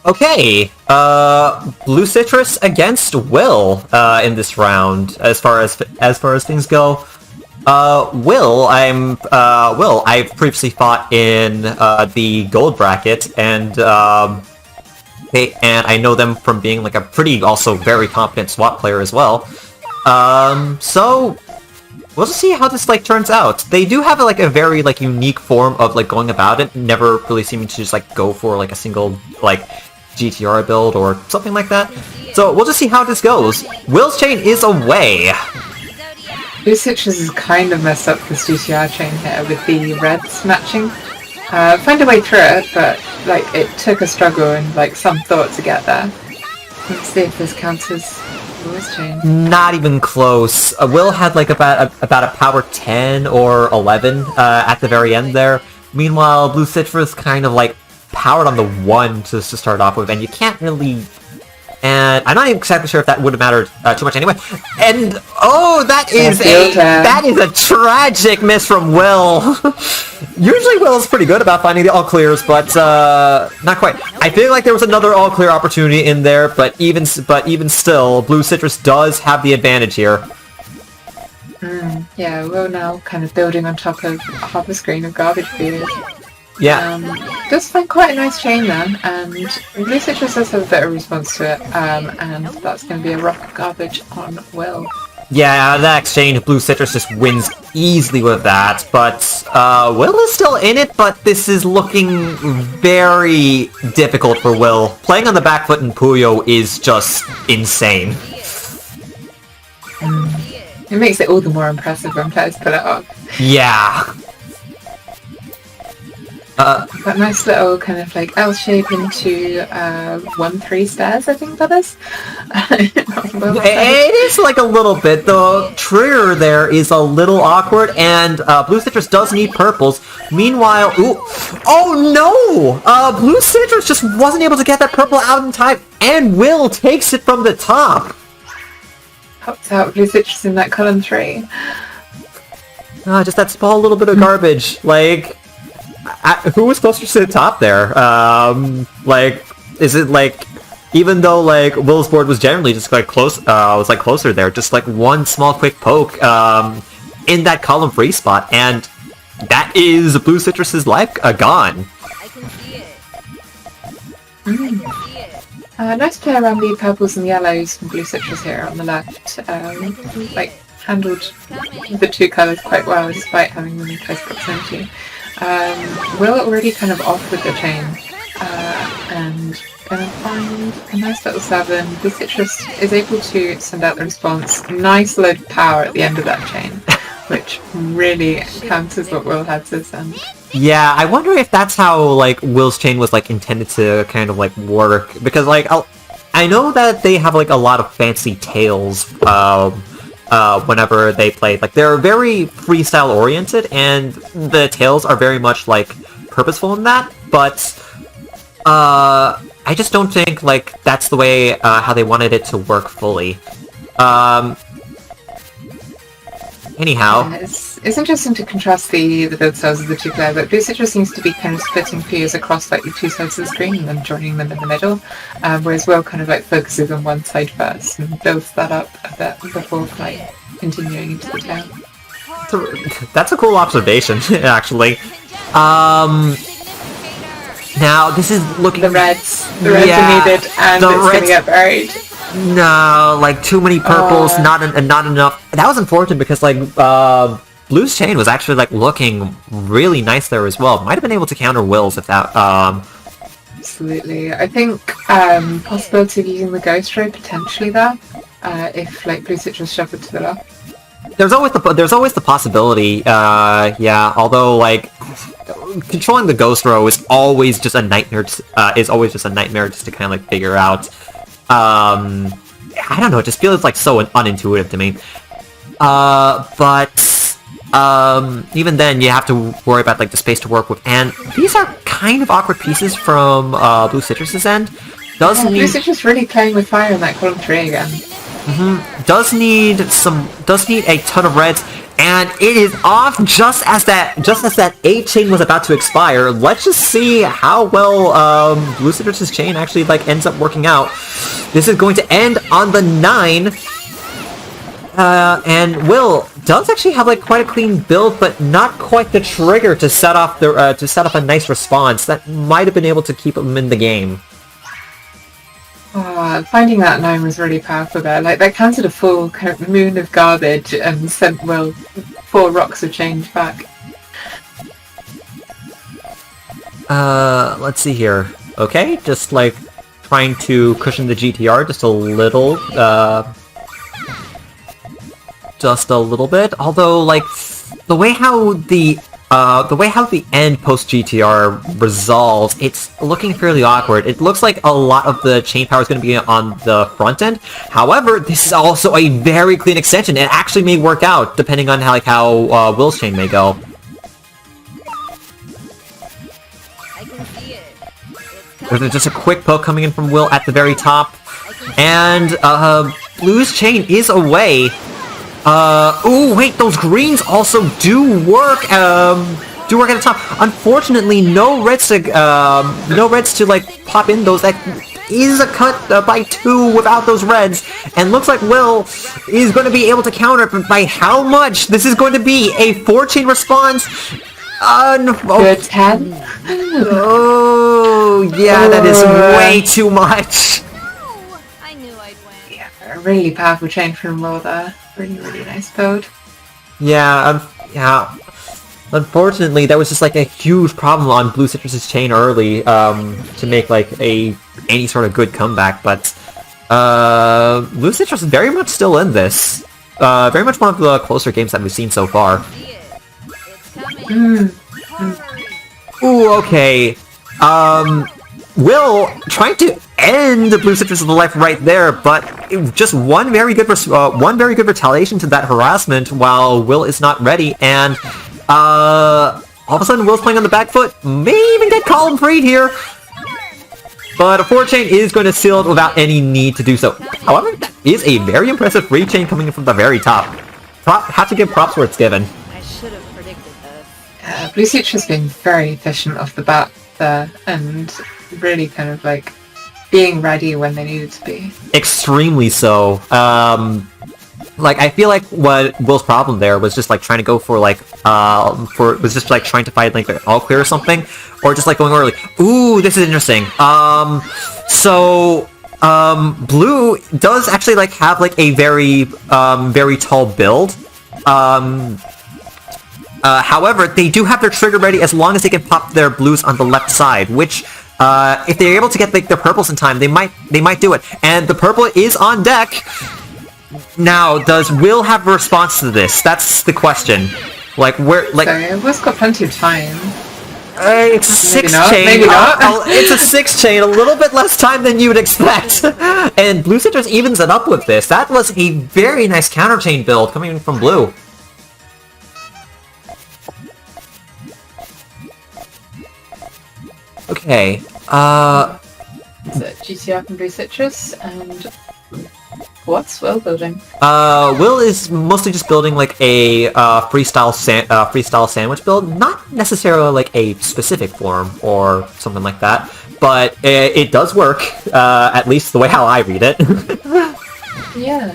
Okay, BluCitrus against Will in this round. As far as things go, Will, I've previously fought in the gold bracket, and I know them from being like a pretty also very competent SWAT player as well. So we'll just see how this like turns out. They do have like a very like unique form of like going about it, never really seeming to just like go for like a single like GTR build or something like that. So we'll just see how this goes. Will's chain is away. BluCitrus has kind of messed up this GTR chain here with the reds matching. Find a way through it, but like it took a struggle and like some thought to get there. Let's see if this counts as Will's chain. Not even close. Will had like about a power 10 or 11 at the very end there. Meanwhile, BluCitrus kind of like powered on the 1 to start off with, and you can't really... And I'm not even exactly sure if that would have mattered too much anyway. And oh, that is a tragic miss from Will. Usually Will is pretty good about finding the all clears, but not quite. I feel like there was another all clear opportunity in there, but even still, BluCitrus does have the advantage here. Yeah, Will now kind of building on top of half a screen of garbage feeders. Yeah. Does find quite a nice chain then, and BluCitrus does have a better response to it, and that's going to be a rock of garbage on Will. Yeah, that exchange, BluCitrus just wins easily with that, but Will is still in it, but this is looking very difficult for Will. Playing on the back foot in Puyo is just insane. It makes it all the more impressive when players pull it off. Yeah. That nice little kind of like L shape into 1-3 stairs, I think that is. It is like a little bit. The trigger there is a little awkward, and BluCitrus does need purples. Meanwhile, oh no! BluCitrus just wasn't able to get that purple out in time, and Will takes it from the top. Pops out BluCitrus in that column 3. Just that small little bit of garbage, like. Who was closer to the top there? Like, is it like, even though like Will's board was generally just like close, was like closer there, just like one small quick poke in that column 3 spot, and that is BluCitrus's life gone. I can see it. Nice play around the purples and yellows from BluCitrus here on the left. Like handled the 2 colours quite well despite having them in close proximity. Will already kind of off with the chain, and gonna find a nice little 7. BluCitrus is able to send out the response. Nice load of power at the end of that chain, which really counters what Will had to send. Yeah, I wonder if that's how like Will's chain was like intended to kind of like work, because like I know that they have like a lot of fancy tails whenever they play. Like, they're very freestyle oriented, and the tails are very much like purposeful in that, but I just don't think like that's the way how they wanted it to work fully. Anyhow, it's interesting to contrast the build styles of the 2 players. Like, BluCitrus seems to be kind of splitting Puyos across like the 2 sides of the screen and then joining them in the middle, whereas Will kind of like focuses on one side first and builds that up a bit before like continuing into the tail. That's a cool observation, actually. Now this is looking... The reds are needed, and it's going to get buried. No, like too many purples, not enough. That was unfortunate because like Blue's chain was actually like looking really nice there as well. Might have been able to counter Will's if that. Absolutely, I think possibility of using the ghost ray potentially there, if like BluCitrus shuffled to the left. There's always the possibility. Yeah, although like controlling the ghost row is always just a nightmare. Just to kind of like figure out. I don't know, it just feels like so unintuitive to me. But even then you have to worry about like the space to work with, and these are kind of awkward pieces from BluCitrus's end. BluCitrus really playing with fire in that column 3 again. Does need a ton of reds, And it is off just as that 8 chain was about to expire. Let's just see how well BluCitrus's chain actually like ends up working out. This is going to end on the 9. And Will does actually have like quite a clean build, but not quite the trigger to set off a nice response that might have been able to keep him in the game. Finding that 9 was really powerful there. Like, they counted a full kind of moon of garbage and sent Will 4 rocks of change back. Let's see here. Okay, just like trying to cushion the GTR just a little, just a little bit. Although, like, the way how the end post GTR resolves, it's looking fairly awkward. It looks like a lot of the chain power is going to be on the front end. However, this is also a very clean extension. It actually may work out depending on how Will's chain may go. I can see it. There's just a quick poke coming in from Will at the very top, and Blue's chain is away. Ooh, wait, those greens also do work at the top. Unfortunately, no reds to like pop in those. That is a cut by 2 without those reds, and looks like Will is going to be able to counter it, but by how much? This is going to be a 4-chain response. Good 10. Oh, yeah, that is way too much. Oh, I knew I'd win. Yeah, a really powerful chain from Will there. Really, really nice build. Yeah, yeah. Unfortunately, that was just like a huge problem on BluCitrus's chain early, to make like any sort of good comeback. But BluCitrus is very much still in this. Very much one of the closer games that we've seen so far. See it. It's coming. Hurry. Ooh, okay. Will trying to end BluCitrus of the life right there, but just one very good retaliation to that harassment while Will is not ready, and all of a sudden Will's playing on the back foot, may even get column freed here. But a 4-chain is going to seal it without any need to do so. However, that is a very impressive 3-chain coming in from the very top. Have to give props where it's given. I should have predicted this. BluCitrus has been very efficient off the bat there, and really kind of like being ready when they needed to be. Extremely so. Like, I feel like what Will's problem there was just like trying to go for like was just like trying to find like an all clear or something, or just like going early. Ooh, this is interesting. Blue does actually like have like a very tall build. However, they do have their trigger ready as long as they can pop their blues on the left side, which if they're able to get like the purples in time, they might do it. And the purple is on deck. Now, does Will have a response to this? That's the question. Like, where, like... So, Will's got plenty of time. It's 6 chain. Maybe not. It's a 6 chain, a little bit less time than you would expect. And BluCitrus evens it up with this. That was a very nice counter chain build coming in from Blue. Okay, So, GTR from BluCitrus, and what's Will building? Will is mostly just building like a freestyle sandwich build, not necessarily like a specific form or something like that, but it does work, at least the way how I read it. Yeah.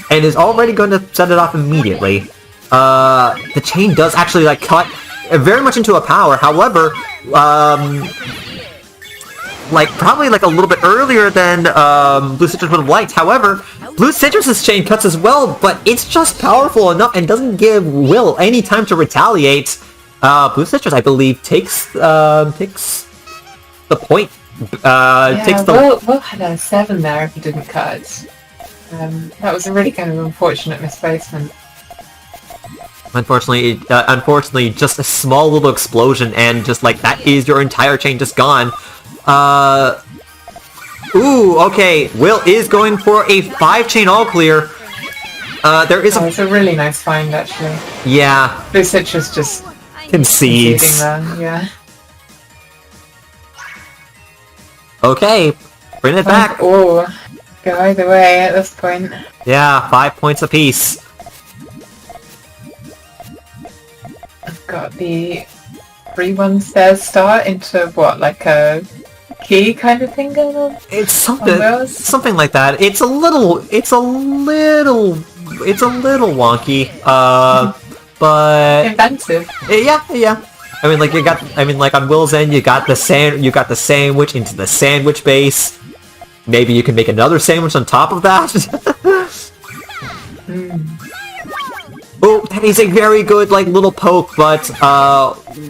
And is already going to set it off immediately. The chain does actually like cut very much into a power, however, like probably like a little bit earlier than BluCitrus would have liked. However, BluCitrus's chain cuts as well, but it's just powerful enough and doesn't give Will any time to retaliate. BluCitrus, I believe, takes the point. Takes the. Will had a 7 there if he didn't cut. That was a really kind of unfortunate misplacement. Unfortunately, just a small little explosion, and just like that is your entire chain just gone. Ooh, okay. Will is going for a 5-chain all clear. There is it's a really nice find, actually. Yeah. BluCitrus just concedes. There, yeah. Okay, bring it back. Oh, go either way at this point. Yeah, 5 points apiece. got the 3-1 stairs start into what, like a key kind of thing going on? It's something like that. It's a little wonky. But Inventive. yeah. I mean, like on Will's end, you got the sandwich into the sandwich base. Maybe you can make another sandwich on top of that. Oh, that is a very good, like, little poke, but,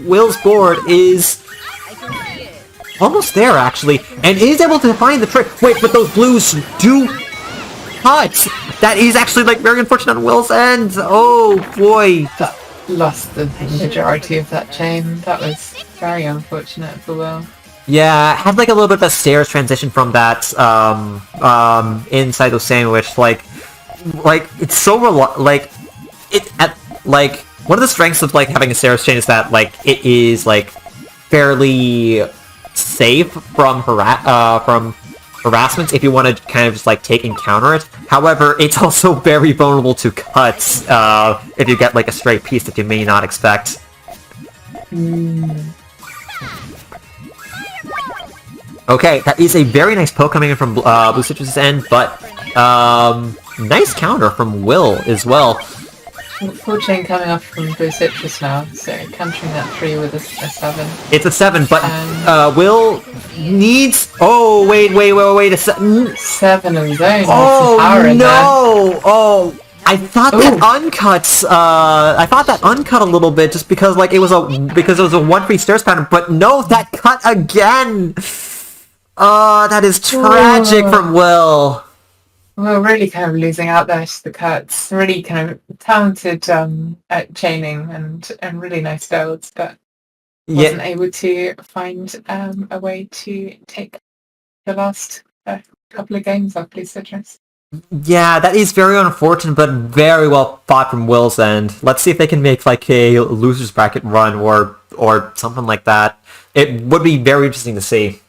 Will's board is almost there, actually, and is able to find the trick. Wait, but those blues do cut! That is actually, like, very unfortunate on Will's end. Oh, boy. That lost the majority of that chain. That was very unfortunate for Will. Yeah, had, like, a little bit of a stairs transition from that, inside the sandwich. Like, it's so, one of the strengths of, like, having a stairs chain is that, like, it is, like, fairly safe from harassment if you want to kind of just, like, take and counter it. However, it's also very vulnerable to cuts, if you get, like, a stray piece that you may not expect. Okay, that is a very nice poke coming in from BluCitrus' end, but, nice counter from Will as well. Full chain coming off from BluCitrus now, so countering that 3 with a 7. It's a 7, but Will needs. Oh wait! A 7 of his own. Oh power in no! There. Oh, I thought that uncuts. I thought that uncut a little bit just because like it was a 1-free stairs pattern, but no, that cut again. That is tragic from Will. Well, really kind of losing out there to the cuts. Really kind of talented at chaining and really nice builds, but wasn't able to find a way to take the last couple of games off BluCitrus. Yeah, that is very unfortunate, but very well fought from Will's end. Let's see if they can make like a loser's bracket run or something like that. It would be very interesting to see.